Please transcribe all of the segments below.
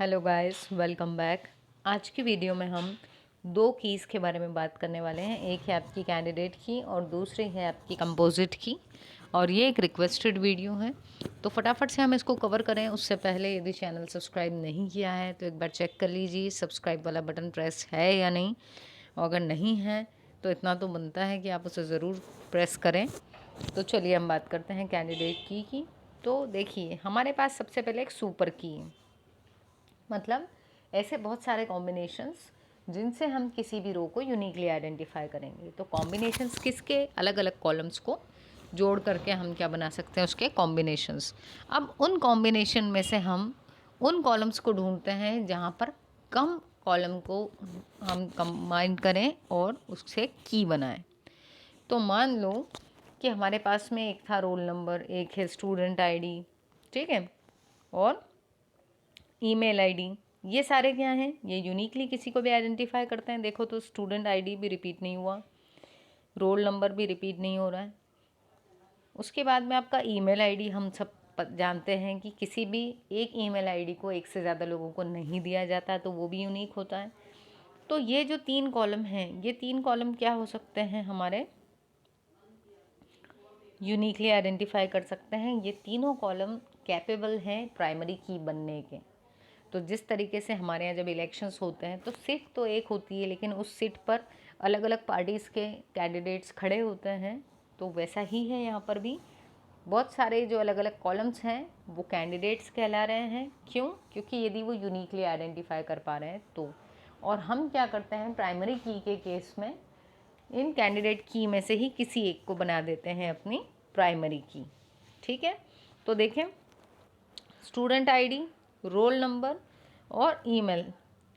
Hello guys, welcome back. आज की video में हम दो कीज़ के बारे में बात करने वाले हैं। एक है आपकी कैंडिडेट की और दूसरी है आपकी कंपोजिट की। और ये एक रिक्वेस्टेड वीडियो है, तो फटाफट से हम इसको कवर करें। उससे पहले यदि चैनल सब्सक्राइब नहीं किया है तो एक बार चेक कर लीजिए सब्सक्राइब वाला बटन प्रेस है या नहीं। और अगर नहीं है तो इतना तो बनता है कि आप उसे ज़रूर प्रेस करें। तो चलिए हम बात करते हैं कैंडिडेट की। तो देखिए, हमारे पास सबसे पहले एक सुपर की है, मतलब ऐसे बहुत सारे कॉम्बिनेशंस जिनसे हम किसी भी रो को यूनिकली आइडेंटिफाई करेंगे। तो कॉम्बिनेशंस किसके, अलग अलग कॉलम्स को जोड़ करके हम क्या बना सकते हैं, उसके कॉम्बिनेशंस। अब उन कॉम्बिनेशन में से हम उन कॉलम्स को ढूंढते हैं जहाँ पर कम कॉलम को हम कंबाइन करें और उससे की बनाएं। तो मान लो कि हमारे पास में एक था रोल नंबर, एक है स्टूडेंट आईडी, ठीक है, और ईमेल आईडी। ये सारे क्या हैं, ये यूनिकली किसी को भी आइडेंटिफाई करते हैं। देखो तो स्टूडेंट आईडी भी रिपीट नहीं हुआ, रोल नंबर भी रिपीट नहीं हो रहा है। उसके बाद में आपका ईमेल आईडी, हम सब जानते हैं कि किसी भी एक ईमेल आईडी को एक से ज़्यादा लोगों को नहीं दिया जाता, तो वो भी यूनिक होता है। तो ये जो तीन कॉलम हैं, ये तीन कॉलम क्या हो सकते हैं, हमारे यूनिकली आइडेंटिफाई कर सकते हैं। ये तीनों कॉलम कैपेबल हैं प्राइमरी की बनने के। तो जिस तरीके से हमारे यहाँ जब इलेक्शंस होते हैं तो सीट तो एक होती है, लेकिन उस सीट पर अलग अलग पार्टीज़ के कैंडिडेट्स खड़े होते हैं, तो वैसा ही है यहाँ पर भी। बहुत सारे जो अलग अलग कॉलम्स हैं वो कैंडिडेट्स कहला रहे हैं। क्यों? क्योंकि यदि वो यूनिकली आइडेंटिफाई कर पा रहे हैं तो। और हम क्या करते हैं प्राइमरी की के केस में, इन कैंडिडेट की में से ही किसी एक को बना देते हैं अपनी प्राइमरी की। ठीक है, तो देखें, स्टूडेंट आईडी, रोल नंबर और ईमेल,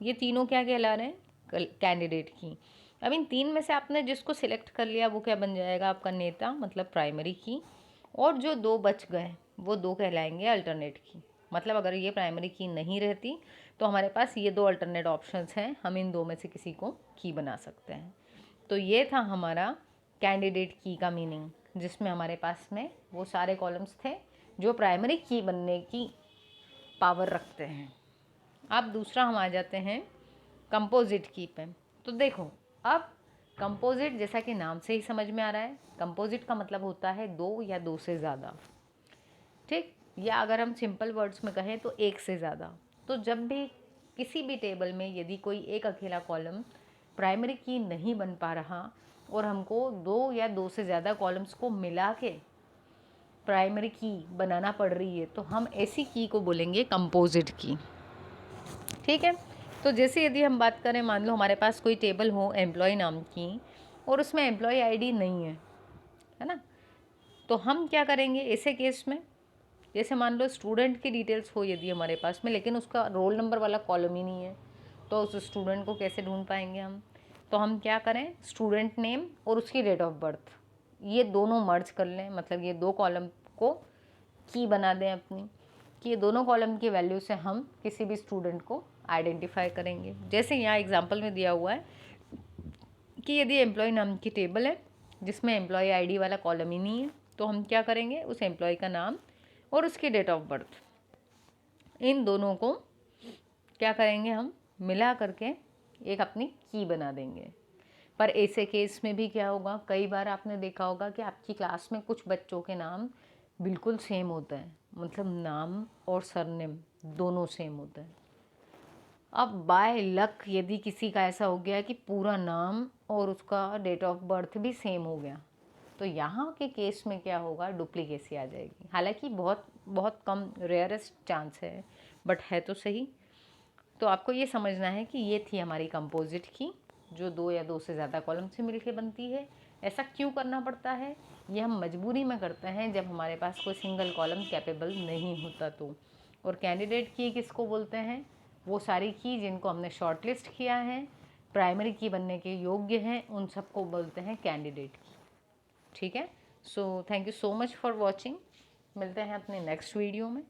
ये तीनों क्या कहला रहे हैं, कैंडिडेट की। अब इन तीन में से आपने जिसको सिलेक्ट कर लिया वो क्या बन जाएगा, आपका नेता, मतलब प्राइमरी की। और जो दो बच गए वो दो कहलाएंगे अल्टरनेट की। मतलब अगर ये प्राइमरी की नहीं रहती तो हमारे पास ये दो अल्टरनेट ऑप्शंस हैं, हम इन दो में से किसी को की बना सकते हैं। तो ये था हमारा कैंडिडेट की का मीनिंग, जिसमें हमारे पास में वो सारे कॉलम्स थे जो प्राइमरी की बनने की पावर रखते हैं। अब दूसरा हम आ जाते हैं कंपोजिट की पे। तो देखो, अब कंपोजिट जैसा कि नाम से ही समझ में आ रहा है, कंपोजिट का मतलब होता है दो या दो से ज़्यादा, ठीक, या अगर हम सिंपल वर्ड्स में कहें तो एक से ज़्यादा। तो जब भी किसी भी टेबल में यदि कोई एक अकेला कॉलम प्राइमरी की नहीं बन पा रहा और हमको दो या दो से ज़्यादा कॉलम्स को मिला के प्राइमरी की बनाना पड़ रही है, तो हम ऐसी की को बोलेंगे कंपोजिट की। ठीक है, तो जैसे यदि हम बात करें, मान लो हमारे पास कोई टेबल हो एम्प्लॉय नाम की और उसमें एम्प्लॉय आईडी नहीं है ना, तो हम क्या करेंगे ऐसे केस में, जैसे मान लो स्टूडेंट की डिटेल्स हो यदि हमारे पास में, लेकिन उसका रोल नंबर वाला कॉलम ही नहीं है, तो उस स्टूडेंट को कैसे ढूंढ पाएंगे हम। तो हम क्या करें, स्टूडेंट नेम और उसकी डेट ऑफ बर्थ, ये दोनों मर्ज कर लें, मतलब ये दो कॉलम को की बना दें अपनी, कि ये दोनों कॉलम की वैल्यू से हम किसी भी स्टूडेंट को आइडेंटिफाई करेंगे। जैसे यहाँ एग्जांपल में दिया हुआ है कि यदि एम्प्लॉय नाम की टेबल है जिसमें एम्प्लॉय आईडी वाला कॉलम ही नहीं है, तो हम क्या करेंगे, उस एम्प्लॉय का नाम और उसकी डेट ऑफ बर्थ, इन दोनों को क्या करेंगे, हम मिला करके एक अपनी की बना देंगे। पर ऐसे केस में भी क्या होगा, कई बार आपने देखा होगा कि आपकी क्लास में कुछ बच्चों के नाम बिल्कुल सेम होते हैं, मतलब नाम और सरनेम दोनों सेम होते हैं। अब बाय लक यदि किसी का ऐसा हो गया कि पूरा नाम और उसका डेट ऑफ बर्थ भी सेम हो गया, तो यहाँ के केस में क्या होगा, डुप्लीकेसी आ जाएगी। हालांकि बहुत बहुत कम, रेयरेस्ट चांस है, बट है तो सही। तो आपको ये समझना है कि ये थी हमारी कंपोजिट की, जो दो या दो से ज़्यादा कॉलम से मिलके बनती है। ऐसा क्यों करना पड़ता है, ये हम मजबूरी में करते हैं जब हमारे पास कोई सिंगल कॉलम कैपेबल नहीं होता तो। और कैंडिडेट की किसको बोलते हैं, वो सारी की जिनको हमने शॉर्टलिस्ट किया है, प्राइमरी की बनने के योग्य हैं, उन सबको बोलते हैं कैंडिडेट की। ठीक है, so thank you so much for watching. मिलते हैं अपने नेक्स्ट वीडियो में।